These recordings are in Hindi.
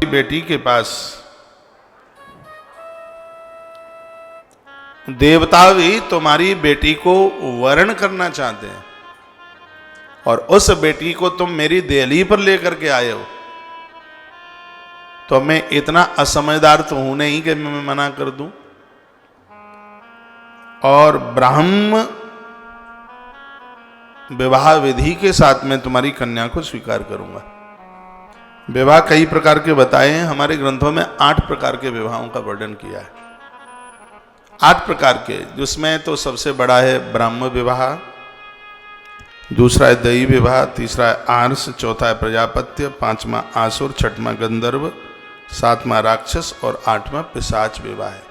बेटी के पास देवता भी तुम्हारी बेटी को वरण करना चाहते हैं और उस बेटी को तुम मेरी देहली पर लेकर के आए हो, तो मैं इतना असमझदार तो हूं नहीं कि मैं मना कर दूं। और ब्राह्म विवाह विधि के साथ में तुम्हारी कन्या को स्वीकार करूंगा। विवाह कई प्रकार के बताए हैं, हमारे ग्रंथों में 8 प्रकार के विवाहों का वर्णन किया है। 8 प्रकार के, जिसमें तो सबसे बड़ा है ब्राह्म विवाह, दूसरा है दैवी विवाह, तीसरा है आर्ष, चौथा है प्रजापत्य, 5वां आसुर, 6वां गंधर्व, 7वां राक्षस और 8वां पिशाच विवाह है।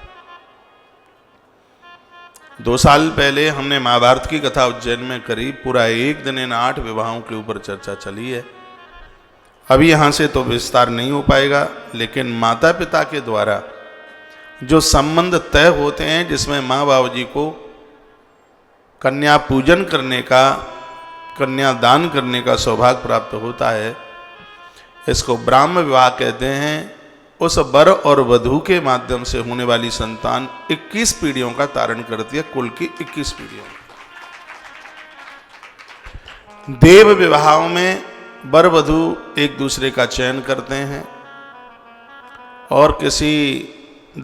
2 साल पहले हमने महाभारत की कथा उज्जैन में करी, पूरा 1 दिन इन 8 विवाहों के ऊपर चर्चा चली है। अभी यहाँ से तो विस्तार नहीं हो पाएगा, लेकिन माता पिता के द्वारा जो संबंध तय होते हैं, जिसमें माँ बाबू जी को कन्या पूजन करने का, कन्या दान करने का सौभाग्य प्राप्त होता है, इसको ब्राह्म विवाह कहते हैं। उस वर और वधू के माध्यम से होने वाली संतान 21 पीढ़ियों का तारण करती है, कुल की 21 पीढ़ियों। देव विवाहों में वर वधू एक दूसरे का चयन करते हैं और किसी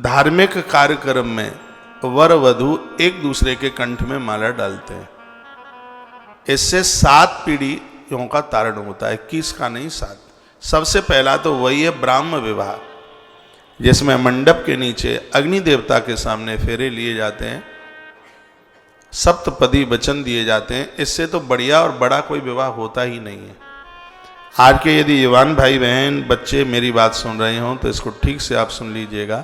धार्मिक कार्यक्रम में वर वधू एक दूसरे के कंठ में माला डालते हैं। इससे 7 पीढ़ियों का तारण होता है, 21 का नहीं, 7। सबसे पहला तो वही है ब्राह्म विवाह, जिसमें मंडप के नीचे अग्नि देवता के सामने फेरे लिए जाते हैं, सप्तपदी वचन दिए जाते हैं। इससे तो बढ़िया और बड़ा कोई विवाह होता ही नहीं है। आज के यदि युवान भाई बहन बच्चे मेरी बात सुन रहे हों तो इसको ठीक से आप सुन लीजिएगा।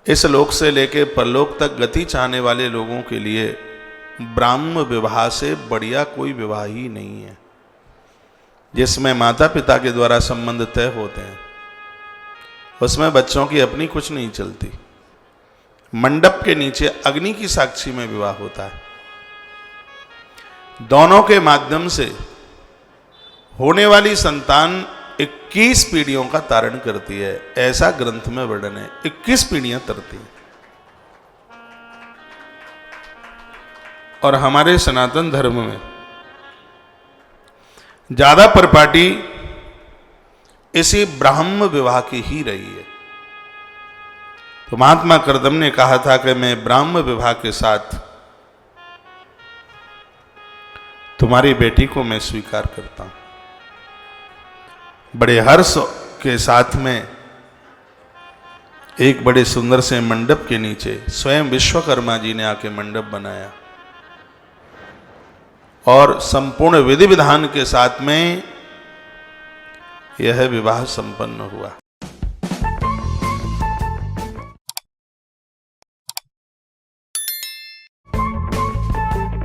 इस लोक से लेकर परलोक तक गति चाहने वाले लोगों के लिए ब्राह्म विवाह से बढ़िया कोई विवाह ही नहीं है, जिसमें माता पिता के द्वारा संबंध तय होते हैं। उसमें बच्चों की अपनी कुछ नहीं चलती। मंडप के नीचे अग्नि की साक्षी में विवाह होता है। दोनों के माध्यम से होने वाली संतान 21 पीढ़ियों का तारण करती है, ऐसा ग्रंथ में वर्णन है। 21 पीढ़ियां तरती हैं। और हमारे सनातन धर्म में ज्यादा परिपाटी इसी ब्राह्म विवाह की ही रही है। तो महात्मा करदम ने कहा था कि मैं ब्राह्म विवाह के साथ तुम्हारी बेटी को मैं स्वीकार करता हूं। बड़े हर्ष के साथ में एक बड़े सुंदर से मंडप के नीचे स्वयं विश्वकर्मा जी ने आके मंडप बनाया और संपूर्ण विधि विधान के साथ में यह विवाह संपन्न हुआ।